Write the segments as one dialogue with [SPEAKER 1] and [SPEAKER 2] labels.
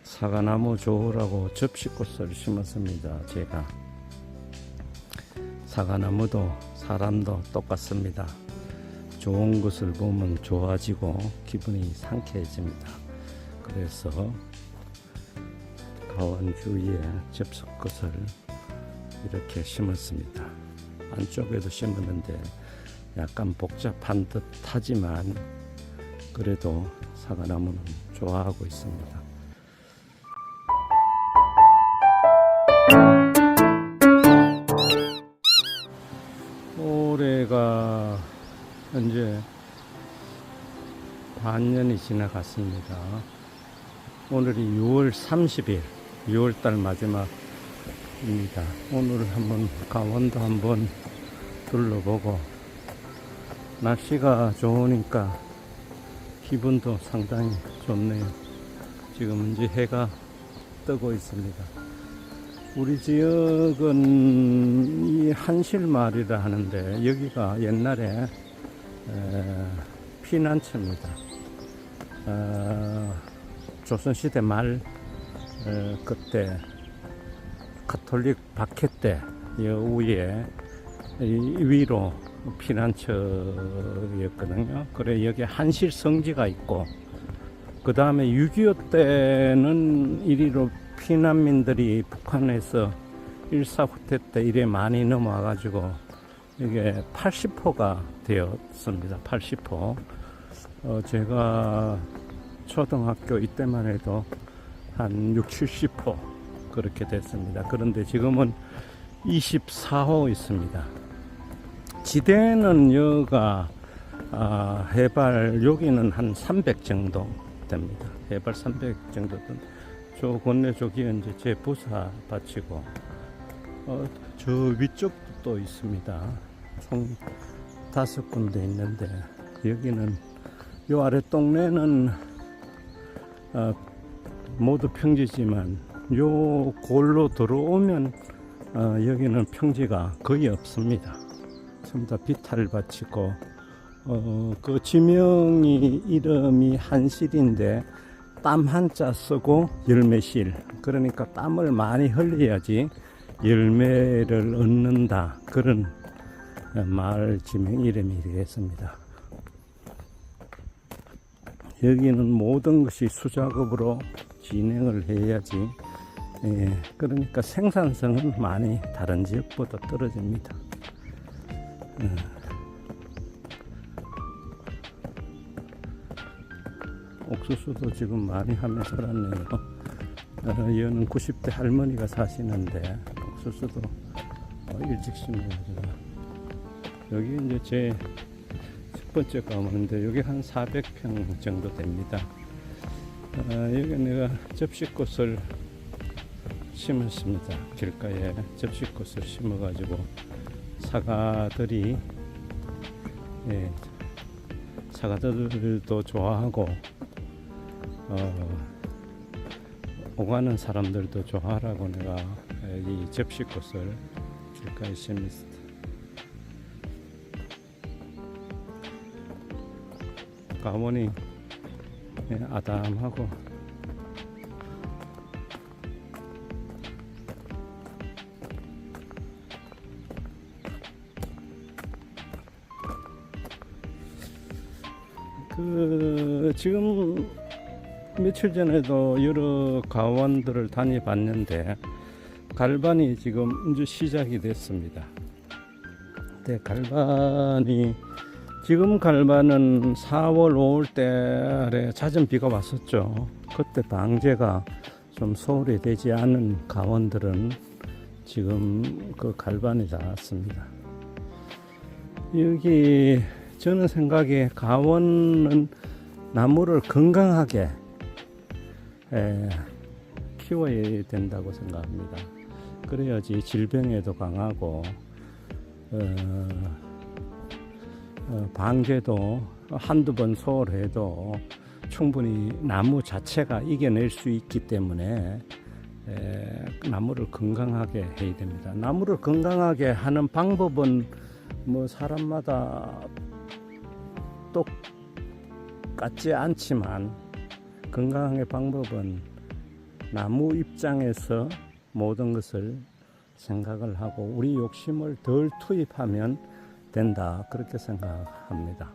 [SPEAKER 1] 사과나무 좋으라고 접시꽃을 심었습니다. 제가 사과나무도 사람도 똑같습니다. 좋은 것을 보면 좋아지고 기분이 상쾌해집니다. 그래서 가원 주위에 접시꽃을 이렇게 심었습니다. 안쪽에도 심었는데 약간 복잡한 듯 하지만 그래도 사과나무는 좋아하고 있습니다. 올해가 현재 반년이 지나갔습니다. 오늘이 6월 30일, 6월달 마지막입니다. 오늘 한번 강원도 한번 둘러보고 날씨가 좋으니까 기분도 상당히 좋네요. 지금 이제 해가 뜨고 있습니다. 우리 지역은 이 한실마을이라 하는데 여기가 옛날에 피난처입니다. 조선시대 말 그때 가톨릭 박해 때 위에 위로 피난처였거든요. 그래 여기 한실 성지가 있고 그 다음에 6.25 때는 이리로 피난민들이 북한에서 일사후퇴 때 이래 많이 넘어와 가지고 이게 80호가 되었습니다. 80호. 제가 초등학교 이때만 해도 한 6, 70호 그렇게 됐습니다. 그런데 지금은 24호 있습니다. 지대는 여가 해발 여기는 한 300 정도 됩니다. 해발 300 정도 됩니다. 저 건너 저기 이제 제 부사 밭이고 저 위쪽도 또 있습니다. 총 5군데 있는데 여기는 요 아래 동네는 모두 평지지만 요 골로 들어오면 여기는 평지가 거의 없습니다. 전부 다 비탈밭이고 그 지명이 이름이 한실인데 땀 한자 쓰고 열매실, 그러니까 땀을 많이 흘려야지 열매를 얻는다, 그런 마을 지명 이름이 되겠습니다. 여기는 모든 것이 수작업으로 진행을 해야지 그러니까 생산성은 많이 다른 지역보다 떨어집니다. 옥수수도 지금 많이 하며 살았네요. 여는 90대 할머니가 사시는데 옥수수도 일찍 심어가지고 여기 이제 제 첫 번째 가문인데 여기 한 400평 정도 됩니다. 여기 내가 접시꽃을 심었습니다. 길가에 접시꽃을 심어가지고 사과들도 좋아하고 오가는 사람들도 좋아하라고 내가 이 접시꽃을 길가에 심었습니다. 가보니 아담하고 지금 며칠 전에도 여러 가원들을 다녀봤는데 갈반이 지금 이제 시작이 됐습니다. 근데 지금 갈반은 4월 5월 달에 잦은 비가 왔었죠. 그때 방제가 좀 소홀히 되지 않은 가원들은 지금 그 갈반이 닿았습니다. 여기 저는 생각에 가원은 나무를 건강하게 키워야 된다고 생각합니다. 그래야지 질병에도 강하고 방제도 한두 번 소홀해도 충분히 나무 자체가 이겨낼 수 있기 때문에 나무를 건강하게 해야 됩니다. 나무를 건강하게 하는 방법은 뭐 사람마다 똑같지 않지만 건강의 방법은 나무 입장에서 모든 것을 생각을 하고 우리 욕심을 덜 투입하면 된다, 그렇게 생각합니다.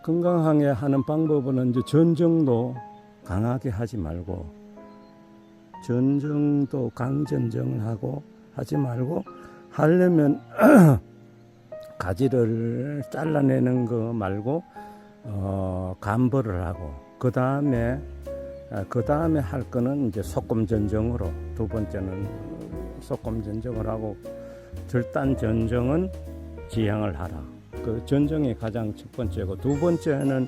[SPEAKER 1] 건강하게 하는 방법은 이제 전정도 강하게 하지 말고, 전정도 강전정을 하고 하지 말고, 하려면 가지를 잘라내는 거 말고 감벌을 하고, 그 다음에 할 거는 이제 소금 전정으로, 두 번째는 소금 전정을 하고, 절단 전정은 지향을 하라. 그 전정이 가장 첫 번째고, 두 번째는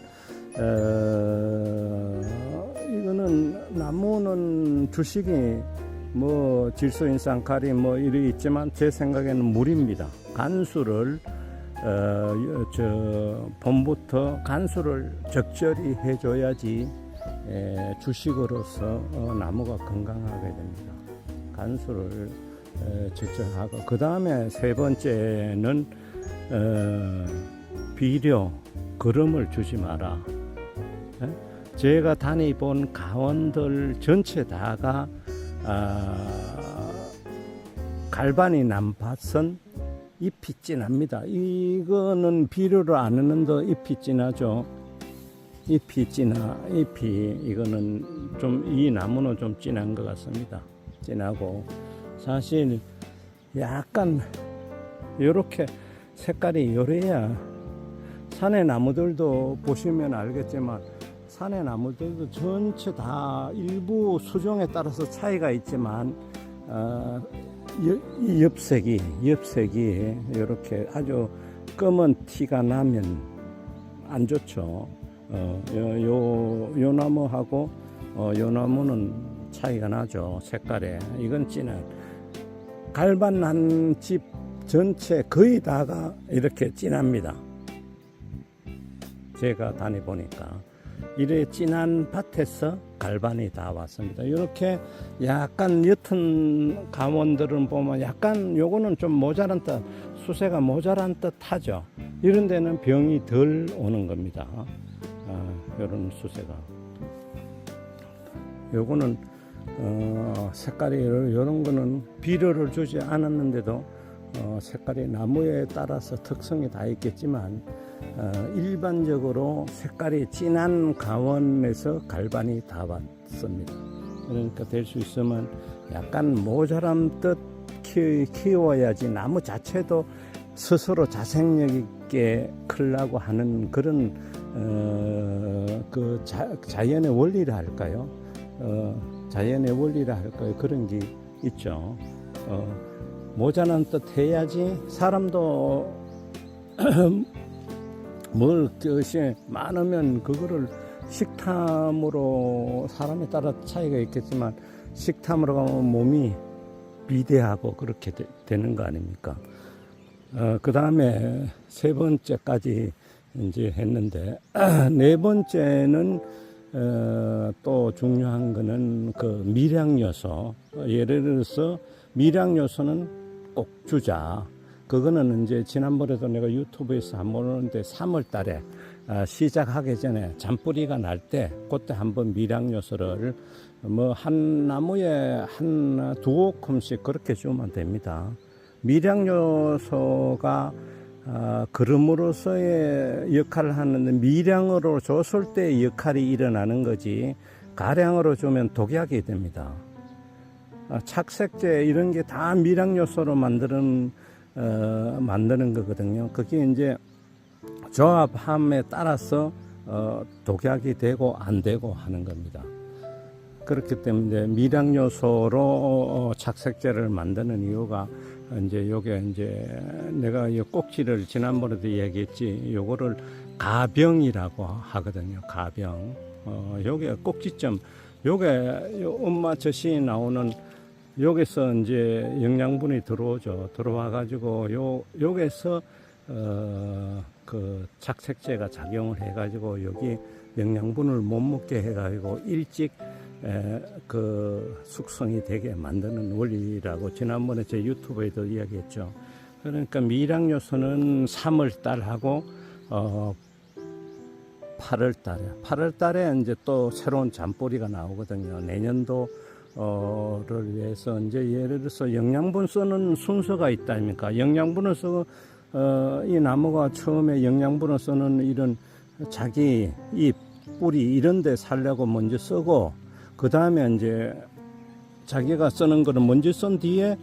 [SPEAKER 1] 이거는 나무는 주식이 뭐 질소인산 가리 뭐 이리 있지만 제 생각에는 물입니다. 간수를 봄부터 간수를 적절히 해줘야지 주식으로서 나무가 건강하게 됩니다. 간수를 적절하고, 그 다음에 세 번째는 비료, 거름을 주지 마라. 제가 다니본 가원들 전체 다가 갈반이 난 밭은 잎이 진합니다. 이거는 비료를 안 넣는데 잎이 진하죠. 이거는 좀, 이 나무는 좀 진한 것 같습니다. 진하고, 사실 약간 요렇게 색깔이 요래야, 산의 나무들도 보시면 알겠지만 산의 나무들도 전체 다 일부 수종에 따라서 차이가 있지만 이 엽색이 이렇게 아주 검은 티가 나면 안 좋죠. 요 나무하고 요 나무는 차이가 나죠, 색깔에. 이건 진한, 갈반 난 집 전체 거의 다가 이렇게 진합니다. 제가 다니보니까 이래 진한 밭에서 갈반이 다 왔습니다. 이렇게 약간 옅은 가원들은 보면 약간 요거는 좀 모자란 듯, 수세가 모자란 듯 하죠. 이런 데는 병이 덜 오는 겁니다. 요런 수세가. 요거는 색깔이, 요런 거는 비료를 주지 않았는데도 색깔이 나무에 따라서 특성이 다 있겠지만 일반적으로 색깔이 진한 가원에서 갈반이 다 왔습니다. 그러니까 될 수 있으면 약간 모자람 듯 키워야지 나무 자체도 스스로 자생력 있게 크려고 하는 그런 그 자연의 원리라 할까요? 자연의 원리라 할까요? 그런 게 있죠. 모자란 듯 해야지 사람도 뭘 것이 많으면 그거를 식탐으로, 사람에 따라 차이가 있겠지만 식탐으로 가면 몸이 비대하고 그렇게 되는 거 아닙니까? 그 다음에 세 번째까지 이제 했는데 네 번째는 또 중요한 거는 그 미량 요소. 예를 들어서 미량 요소는 꼭 주자. 그거는 이제 지난번에도 내가 유튜브에서 한번 보는데 3월 달에 시작하기 전에 잔뿌리가 날 때 그때 한번 미량 요소를 뭐 한 나무에 한 두어 콤씩 그렇게 주면 됩니다. 미량 요소가 그름으로서의 역할을 하는데, 미량으로 줬을 때 역할이 일어나는 거지 가량으로 주면 독약이 됩니다. 착색제 이런 게 다 미량 요소로 만드는 거거든요. 그게 이제 조합함에 따라서 독약이 되고 안 되고 하는 겁니다. 그렇기 때문에 미량 요소로 착색제를 만드는 이유가 이제 요게 이제 내가 이 꼭지를 지난번에도 얘기했지, 요거를 가병이라고 하거든요. 가병. 요게 꼭지점, 요게 엄마 젖이 나오는 여기서 이제 영양분이 들어오죠. 들어와 가지고 여기서 그 착색제가 작용을 해 가지고 여기 영양분을 못 먹게 해 가지고 일찍 그 숙성이 되게 만드는 원리라고 지난번에 제 유튜브에도 이야기했죠. 그러니까 미량 요소는 3월 달하고 8월 달에 이제 또 새로운 잔뿌리가 나오거든요. 내년도를 위해서 이제 예를 들어서 영양분 쓰는 순서가 있다 아닙니까? 영양분을 써, 이 나무가 처음에 영양분을 쓰는 이런 자기 잎, 뿌리 이런 데 살려고 먼저 쓰고, 그 다음에 이제 자기가 쓰는 거를 먼저 쓴 뒤에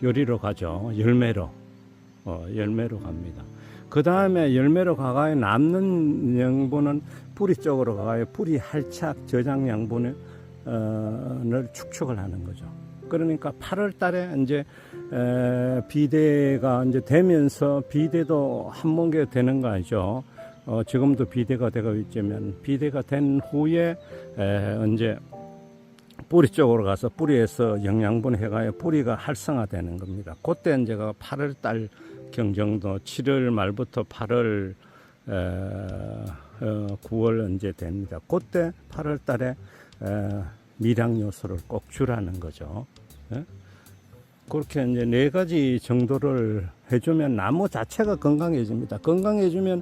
[SPEAKER 1] 요리로 가죠. 열매로 갑니다. 그 다음에 열매로 가가요. 남는 양분은 뿌리 쪽으로 가가요. 뿌리 할착 저장 양분을 축적을 하는 거죠. 그러니까 8월 달에 이제 비대가 이제 되면서, 비대도 한 번개 되는 거 아니죠. 지금도 비대가 되고 있지만, 비대가 된 후에 이제 뿌리 쪽으로 가서 뿌리에서 영양분 해가요. 뿌리가 활성화되는 겁니다. 그때 이제가 8월 달 경정도 7월 말부터 8월 9월 이제 됩니다. 그때 8월 달에 미량 요소를 꼭 주라는 거죠. 예? 그렇게 이제 4가지 정도를 해주면 나무 자체가 건강해집니다. 건강해지면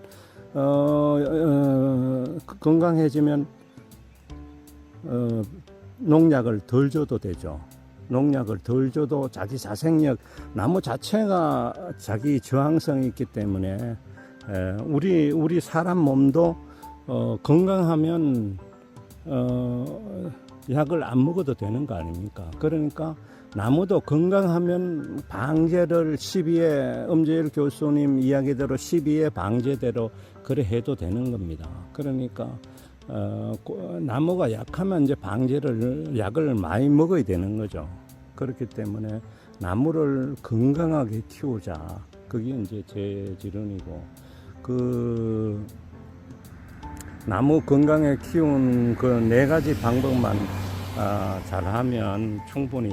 [SPEAKER 1] 농약을 덜 줘도 되죠. 농약을 덜 줘도 자기 자생력, 나무 자체가 자기 저항성이 있기 때문에 우리 사람 몸도 건강하면 약을 안 먹어도 되는 거 아닙니까? 그러니까 나무도 건강하면 방제를 12회 엄재일 교수님 이야기대로 12회 방제대로 그래 해도 되는 겁니다. 그러니까 나무가 약하면 이제 방제를 약을 많이 먹어야 되는 거죠. 그렇기 때문에 나무를 건강하게 키우자. 그게 이제 제 지론이고, 그 나무 건강에 키운 그 4가지 방법만 잘하면 충분히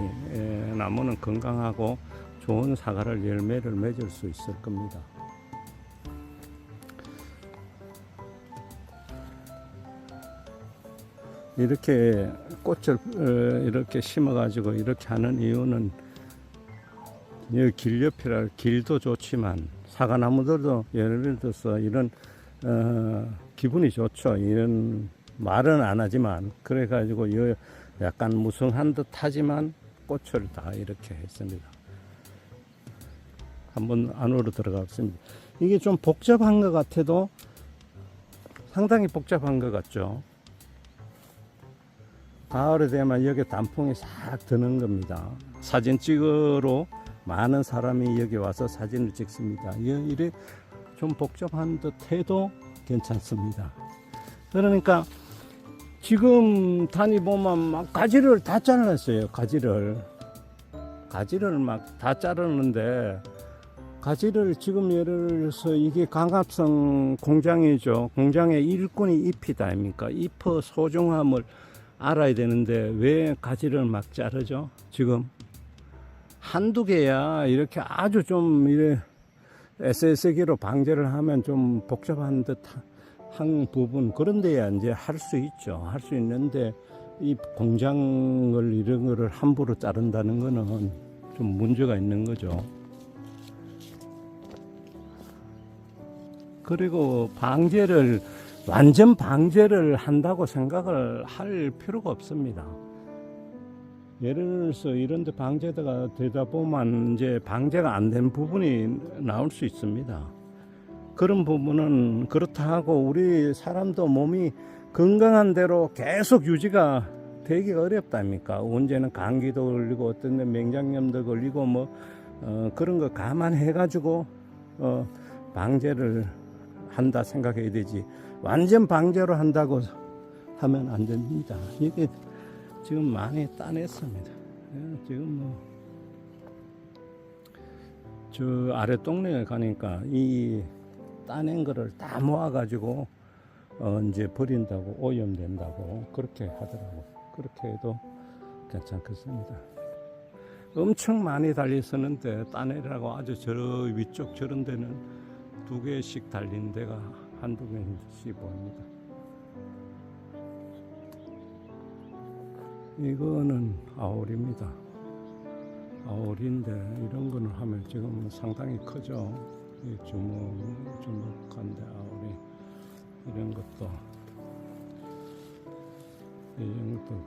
[SPEAKER 1] 나무는 건강하고 좋은 사과를 열매를 맺을 수 있을 겁니다. 이렇게 꽃을 이렇게 심어가지고 이렇게 하는 이유는, 여기 길 옆이라 길도 좋지만 사과나무들도 예를 들어서 이런 기분이 좋죠. 이런 말은 안 하지만 그래가지고 약간 무성한 듯 하지만 꽃을 다 이렇게 했습니다. 한번 안으로 들어가겠습니다. 이게 좀 복잡한 것 같아도 상당히 복잡한 것 같죠. 가을에 되면 여기 단풍이 싹 드는 겁니다. 사진 찍으러 많은 사람이 여기 와서 사진을 찍습니다. 이래 좀 복잡한 듯 해도 괜찮습니다. 그러니까 지금 다니보면 막 가지를 다 잘랐어요. 가지를 막 다 자르는데, 가지를 지금 예를 들어서 이게 강압성 공장이죠. 공장의 일꾼이 잎이다 아닙니까? 잎의 소중함을 알아야 되는데 왜 가지를 막 자르죠? 지금 한두 개야 이렇게 아주 좀 이래 SS기로 방제를 하면 좀 복잡한 듯한 부분, 그런 데야 이제 할 수 있죠. 할 수 있는데 이 공장을 이런 거를 함부로 자른다는 거는 좀 문제가 있는 거죠. 그리고 완전 방제를 한다고 생각을 할 필요가 없습니다. 예를 들어서 이런 데 방제가 되다 보면 이제 방제가 안 된 부분이 나올 수 있습니다. 그런 부분은 그렇다 하고 우리 사람도 몸이 건강한 대로 계속 유지가 되기가 어렵답니까? 언제는 감기도 걸리고 어떤 데 맹장염도 걸리고 그런 거 감안해 가지고 방제를 한다 생각해야 되지, 완전 방제로 한다고 하면 안 됩니다. 이게 지금 많이 따냈습니다. 지금 저 아래 동네에 가니까 이 따낸 거를 다 모아가지고 이제 버린다고, 오염된다고 그렇게 하더라고. 그렇게 해도 괜찮겠습니다. 엄청 많이 달렸었는데 따내라고 아주 저 위쪽 저런 데는 2개씩 달린 데가 한두 개씩 보입니다. 이거는 아오리입니다. 아오리인데 이런 거는 하면 지금 상당히 크죠. 주먹한데 아오리. 이런 것도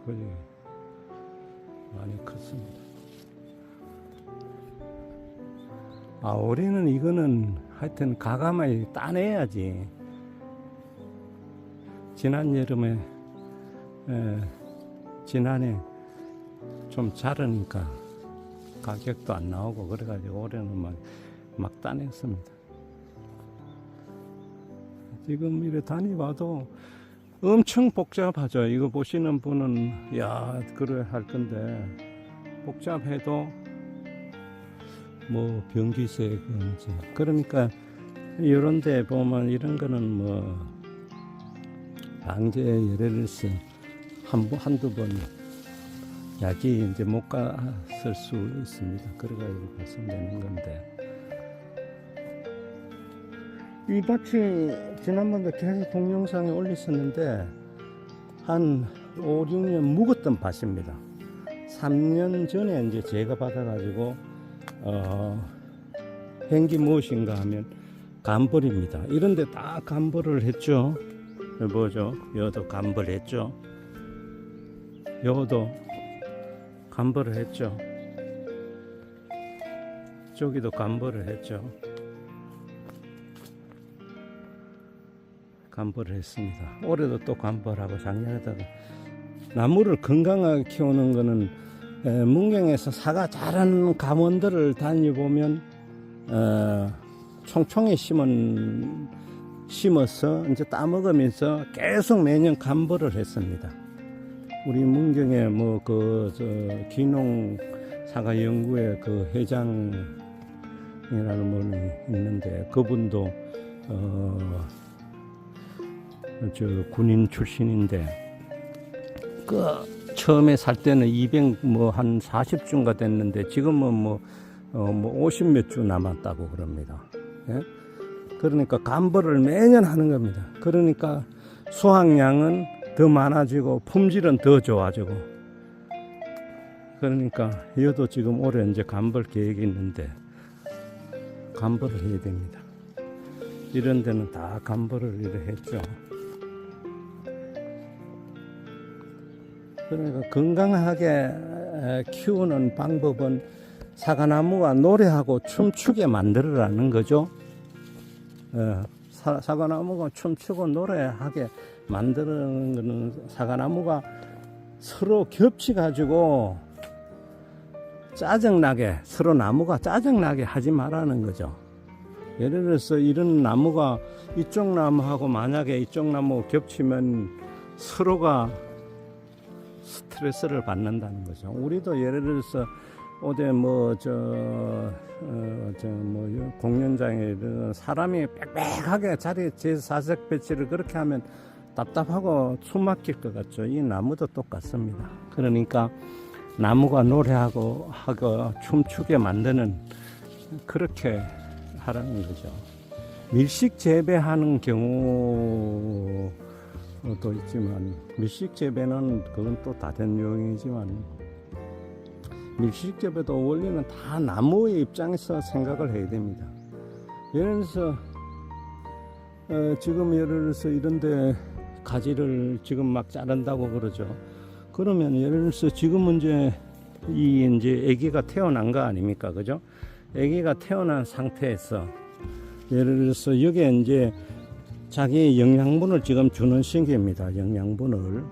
[SPEAKER 1] 거의 많이 컸습니다. 아, 올해는 이거는 하여튼 가감하게 따내야지. 지난 여름에 지난해 좀 자르니까 가격도 안 나오고 그래가지고 올해는 막 따냈습니다. 지금 이래 다니봐도 엄청 복잡하죠. 이거 보시는 분은 야 그래 할 건데 복잡해도 뭐 변기세 그런지 그러니까 이런 데 보면 이런 거는 뭐 방제 예를 들어서 한두 번 약이 이제 못 갔을 수 있습니다. 그래가지고 발생되는 건데 이 밭이 지난번에 계속 동영상에 올렸었는데 한 5, 6년 묵었던 밭입니다. 3년 전에 이제 제가 받아가지고 행기 무엇인가 하면 감벌입니다. 이런데 다 감벌을 했죠. 뭐죠? 여도 감벌했죠. 여도 감벌을 했죠. 저기도 감벌을 했죠. 감벌을 했습니다. 올해도 또 감벌하고 작년에다가 나무를 건강하게 키우는 거는 문경에서 사과 잘하는 감원들을 다녀보면 총총히 심어서 이제 따먹으면서 계속 매년 감벌을 했습니다. 우리 문경에 뭐 기농 사과 연구회 그 회장이라는 분이 있는데 그분도 군인 출신인데 처음에 살 때는 200 뭐 한 40주인가 됐는데 지금은 뭐 50 몇 주 남았다고 그럽니다. 예? 그러니까 감벌을 매년 하는 겁니다. 그러니까 수확량은 더 많아지고 품질은 더 좋아지고 그러니까 이것도 지금 올해 이제 감벌 계획이 있는데 감벌을 해야 됩니다. 이런 데는 다 감벌을 이렇게 했죠. 그러니까 건강하게 키우는 방법은 사과나무가 노래하고 춤추게 만들어라는 거죠. 사과나무가 춤추고 노래하게 만드는 거는 사과나무가 서로 겹쳐가지고 짜증나게 서로 나무가 짜증나게 하지 말라는 거죠. 예를 들어서 이런 나무가 이쪽 나무하고 만약에 이쪽 나무 겹치면 서로가 스트레스를 받는다는 거죠. 우리도 예를 들어서 어제 공연장에 사람이 빽빽하게 자리에 제4색 배치를 그렇게 하면 답답하고 숨 막힐 것 같죠. 이 나무도 똑같습니다. 그러니까 나무가 노래하고 춤추게 만드는 그렇게 하라는 거죠. 밀식 재배하는 경우도 있지만 밀식 재배는 그건 또 다른 요인이지만 밀식 재배도 원리는 다 나무의 입장에서 생각을 해야 됩니다. 예를 들어서 지금 예를 들어서 이런데 가지를 지금 막 자른다고 그러죠. 그러면 예를 들어서 지금은 이제 아기가 태어난 거 아닙니까, 그죠? 아기가 태어난 상태에서 예를 들어서 여기에 이제 자기 영양분을 지금 주는 시기입니다. 영양분을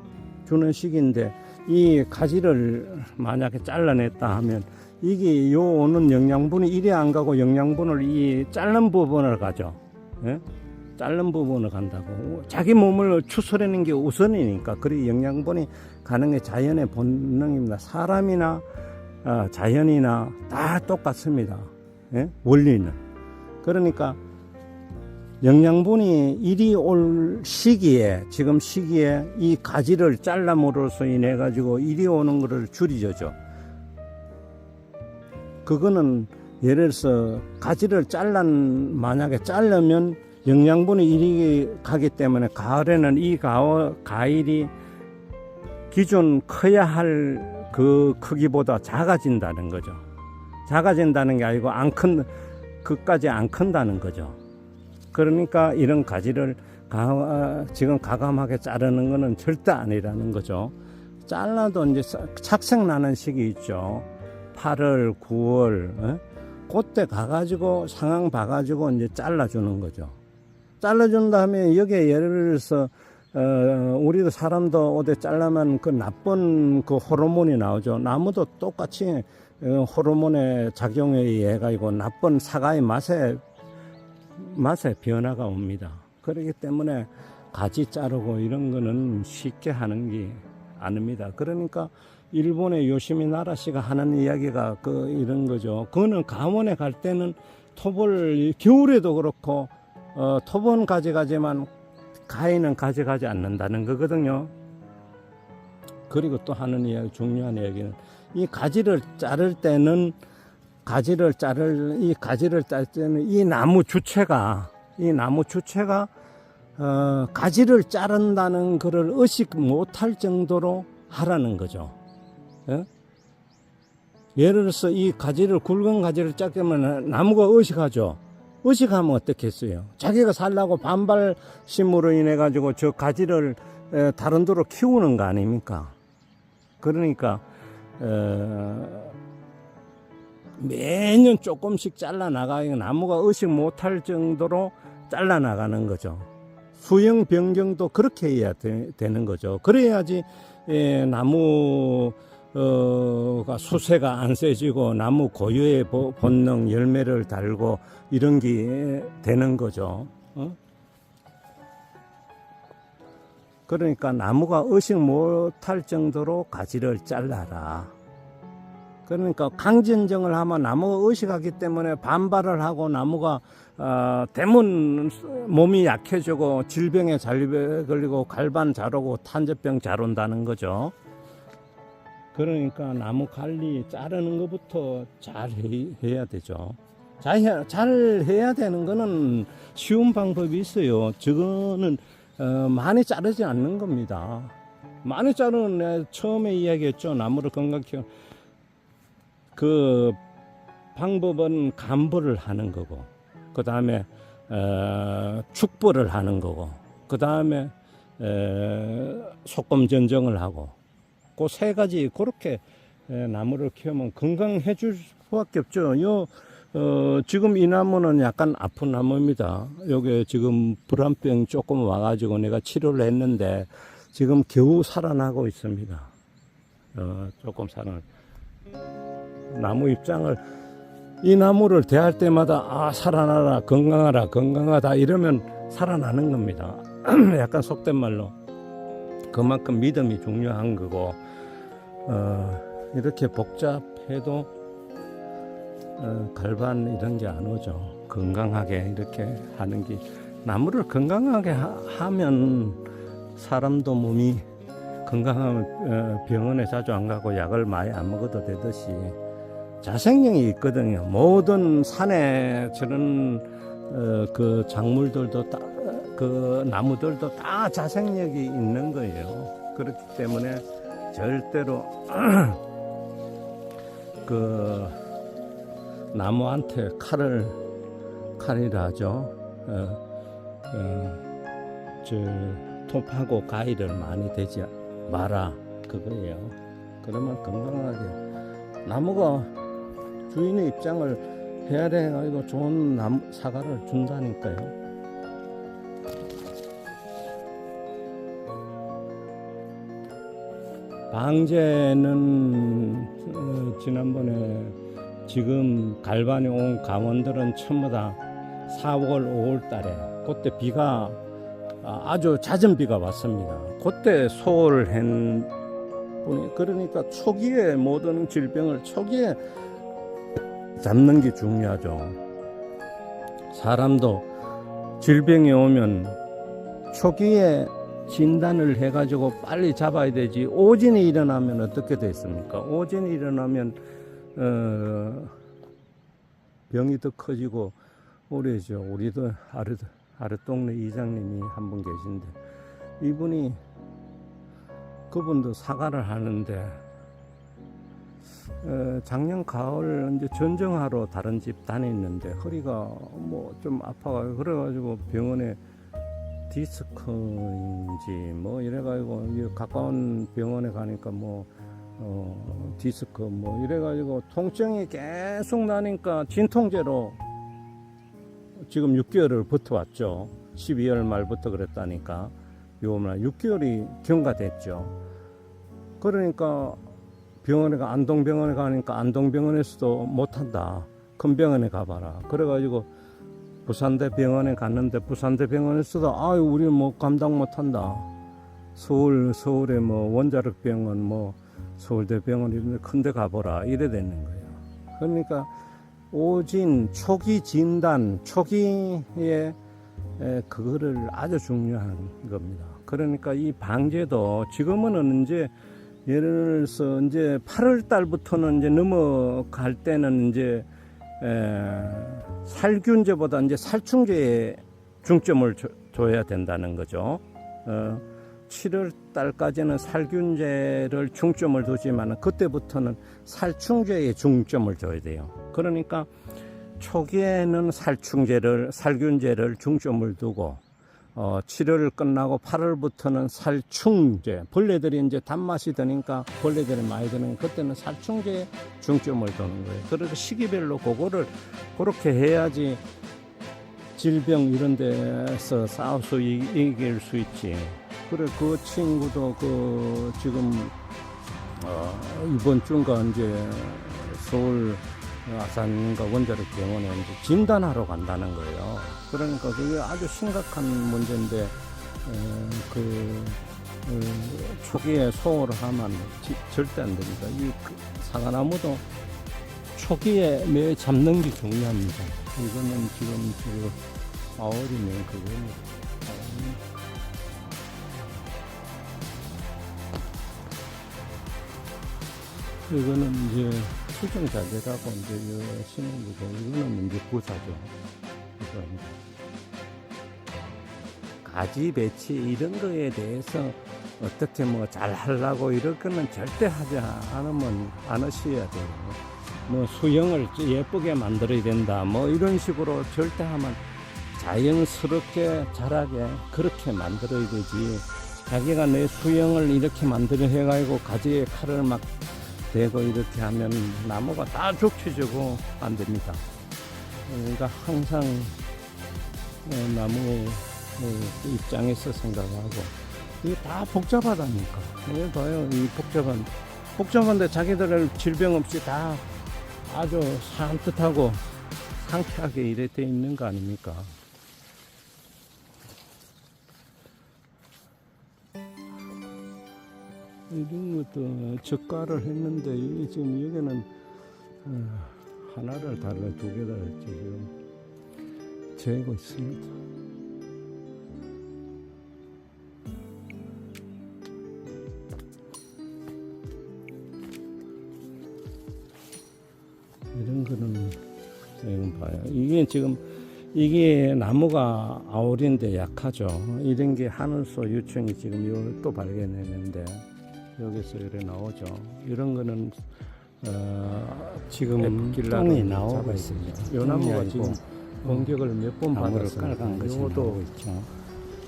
[SPEAKER 1] 주는 시기인데 이 가지를 만약에 잘라냈다 하면 이게 요 오는 영양분이 이래 안 가고 영양분을 이 자른 부분을 가죠. 예? 자른 부분을 간다고. 자기 몸을 추스르는 게 우선이니까. 그리 영양분이 가는 게 자연의 본능입니다. 사람이나 자연이나 다 똑같습니다. 예? 원리는. 그러니까 영양분이 이리 올 시기에 지금 시기에 이 가지를 잘람으로써 인해 가지고 이리 오는 것을 줄이죠. 그거는 예를 들어서 가지를 만약에 자르면 영양분이 이리 가기 때문에 가을에는 이 과일이 기존 커야 할 그 크기보다 작아진다는 거죠. 작아진다는 게 아니고 그까지 안 큰다는 거죠. 그러니까 이런 가지를 지금 과감하게 자르는 거는 절대 아니라는 거죠. 잘라도 이제 착색 나는 시기 있죠. 8월, 9월, 그때 가가지고 상황 봐가지고 이제 잘라주는 거죠. 잘라준 다음에 여기에 예를 들어서 우리도 사람도 어디 잘라면 그 나쁜 그 호르몬이 나오죠. 나무도 똑같이 호르몬의 작용에 의해 가지고 나쁜 사과의 맛에 변화가 옵니다. 그렇기 때문에 가지 자르고 이런 거는 쉽게 하는 게 아닙니다. 그러니까 일본의 요시미나라 씨가 하는 이야기가 이런 거죠. 그거는 가문에 갈 때는 톱을 겨울에도 그렇고 톱은 가져가지만 가위는 가져가지 않는다는 거거든요. 그리고 또 하는 이야기, 중요한 이야기는 이 가지를 자를 때는 이 나무 주체가 가지를 자른다는 것을 의식 못할 정도로 하라는 거죠. 예를 들어서 이 가지를 굵은 가지를 자르면 나무가 의식하죠. 의식하면 어떻겠어요? 자기가 살라고 반발심으로 인해 가지고 저 가지를 다른 데로 키우는 거 아닙니까? 그러니까 매년 조금씩 잘라 나가요. 나무가 의식 못할 정도로 잘라 나가는 거죠. 수형 변경도 그렇게 해야 되는 거죠. 그래야지 나무가 수세가 안 세지고 나무 고유의 본능, 열매를 달고 이런 게 되는 거죠. 그러니까 나무가 의식 못할 정도로 가지를 잘라라. 그러니까 강진정을 하면 나무가 의식하기 때문에 반발을 하고 나무가 대문 몸이 약해지고 질병에 잘 걸리고 갈반 잘 오고 탄저병 잘 온다는 거죠. 그러니까 나무 관리 자르는 것부터 잘 해야 되죠. 잘 해야 되는 거는 쉬운 방법이 있어요. 저거는 많이 자르지 않는 겁니다. 많이 자르는 처음에 이야기했죠. 나무를 건강히 그 방법은 간벌을 하는 거고, 그 다음에 축벌을 하는 거고, 그 다음에 소금 전정을 하고, 그 세 가지 그렇게 나무를 키우면 건강해 줄 수밖에 없죠. 지금 이 나무는 약간 아픈 나무입니다. 여기 지금 불안병 조금 와가지고 내가 치료를 했는데 지금 겨우 살아나고 있습니다. 조금 나무 입장을, 이 나무를 대할 때마다 살아나라, 건강하다 이러면 살아나는 겁니다. 약간 속된 말로 그만큼 믿음이 중요한 거고, 이렇게 복잡해도 갈반 이런 게 안 오죠. 건강하게 이렇게 하는 게, 나무를 건강하게 하면 사람도 몸이 건강하면 병원에 자주 안 가고 약을 많이 안 먹어도 되듯이 자생력이 있거든요. 모든 산에 저런 그 작물들도 그 나무들도 다 자생력이 있는 거예요. 그렇기 때문에 절대로 그 나무한테 칼이라 하죠. 톱하고 가위를 많이 대지 마라, 그거예요. 그러면 건강하게 나무가 주인의 입장을 헤아려 가지고 좋은 사과를 준다니까요. 방제는 지난번에 지금 갈반에 온 강원들은 전부 다 4월, 5월 달에 그때 비가 아주 잦은 비가 왔습니다. 그때 소를 한 분이, 그러니까 초기에 모든 질병을 초기에 잡는 게 중요하죠. 사람도 질병이 오면 초기에 진단을 해가지고 빨리 잡아야 되지. 오진이 일어나면 어떻게 됐습니까? 오진이 일어나면 병이 더 커지고 오래죠. 우리도 아랫동네 이장님이 한 분 계신데, 이분이 그분도 사과를 하는데 작년 가을 이제 전정하러 다른 집 다녔는데 허리가 뭐 좀 아파가지고 그래가지고 병원에 디스크인지 뭐 이래가지고 이 가까운 병원에 가니까 뭐 디스크 뭐 이래가지고 통증이 계속 나니까 진통제로 지금 6개월을 버텨왔죠. 12월 말부터 그랬다니까 요말 6개월이 경과됐죠. 그러니까 안동병원에 가니까 안동병원에서도 못한다. 큰 병원에 가봐라. 그래가지고 부산대 병원에 갔는데 부산대 병원에서도 아유 우리 뭐 감당 못한다. 서울에 뭐 원자력병원 뭐 서울대병원 이런 데 큰데 가보라 이래 되는 거예요. 그러니까 오진 초기 진단 초기에 그거를 아주 중요한 겁니다. 그러니까 이 방제도 지금은 이제 예를 들어서 이제 8월 달부터는 이제 넘어갈 때는 이제 살균제보다 이제 살충제에 중점을 줘야 된다는 거죠. 7월 달까지는 살균제를 중점을 두지만 그때부터는 살충제에 중점을 줘야 돼요. 그러니까 초기에는 살균제를 중점을 두고 7월 끝나고 8월부터는 살충제, 벌레들이 이제 단맛이 드니까 벌레들이 많이 드는 그때는 살충제에 중점을 두는 거예요. 그래서 시기별로 그거를 그렇게 해야지 질병 이런 데서 싸울 수 이길 수 있지. 그래 그 친구도 그 지금 이번 주인가 이제 서울 아산인가 원자력 병원에 이제 진단하러 간다는 거예요. 그러니까 그게 아주 심각한 문제인데 초기에 소홀을 하면 절대 안 됩니다. 이 사과나무도 초기에 매 잡는 게 중요합니다. 이거는 지금 아월이면 그거는 이거는 이제 수정자재라고 이제 심은 거고 이거는 이제 부사죠. 그래서 가지 배치 이런 거에 대해서 어떻게 뭐 잘 하려고 이런 거는 절대 하지 않으셔야 돼요. 뭐 수영을 예쁘게 만들어야 된다 뭐 이런 식으로 절대 하면 자연스럽게 자라게 그렇게 만들어야 되지. 자기가 내 수영을 이렇게 만들어 해가지고 가지에 칼을 막 대고 이렇게 하면 나무가 다 죽치지고 안 됩니다. 그러니까 항상 나무 입장에서 생각하고 이게 다 복잡하다니까. 왜 봐요? 이 복잡한데 자기들 질병 없이 다 아주 산뜻하고 상쾌하게 이래 돼 있는 거 아닙니까? 이런 것도 적가를 했는데 이게 지금 여기는 하나를 달라 두 개를 지금 재고 있습니다. 이런 거는 지금 봐요. 이게 나무가 아오리인데 약하죠. 이런 게 하늘소 유충이 지금 또 발견했는데 여기서 이래 나오죠. 이런 거는 지금 똥이 나오고 있습니다. 요 나무가 지금 공격을 몇 번 받았으니까 이것도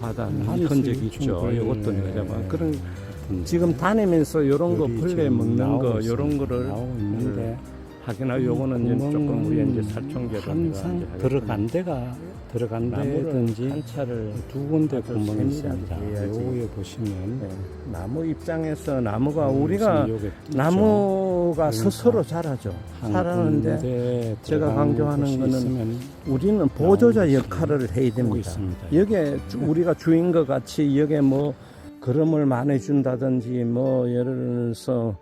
[SPEAKER 1] 받은 흔적이 있죠. 이것도 내가 봐. 그런 지금 다니면서 이런 거 벌레 먹는 거 이런 거를 하기나 요거는 조금 우리 이제 살충제로
[SPEAKER 2] 항상 들어간 데든지
[SPEAKER 1] 한차를
[SPEAKER 2] 두 군데 구멍이 있습니다. 여기에 보시면
[SPEAKER 1] 네. 나무 입장에서 나무가 우리가 나무가 스스로 자라죠. 자라는데 제가 강조하는 거는 우리는 보조자 역할을 해야 됩니다. 여기에 우리가 주인 것 같이 여기에 뭐 거름을 많이 준다든지 뭐 예를 들어서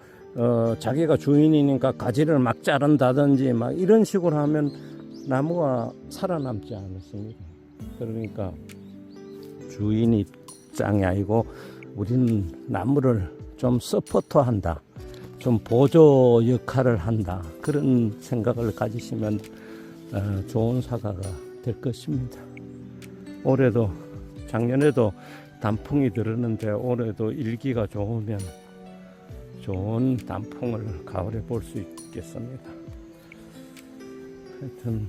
[SPEAKER 1] 자기가 주인이니까 가지를 막 자른다든지 막 이런 식으로 하면 나무가 살아남지 않습니다. 그러니까 주인 입장이 아니고 우리는 나무를 좀 서포트한다, 좀 보조 역할을 한다, 그런 생각을 가지시면 좋은 사과가 될 것입니다. 올해도 작년에도 단풍이 들었는데 올해도 일기가 좋으면 좋은 단풍을 가을에 볼 수 있겠습니다. 하여튼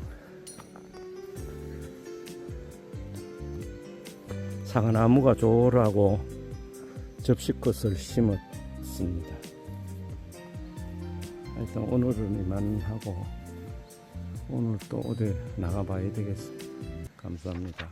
[SPEAKER 1] 사과나무가 좋으라고 접시꽃을 심었습니다. 일단 오늘은 이만하고 오늘 또 어디 나가봐야 되겠습니다. 감사합니다.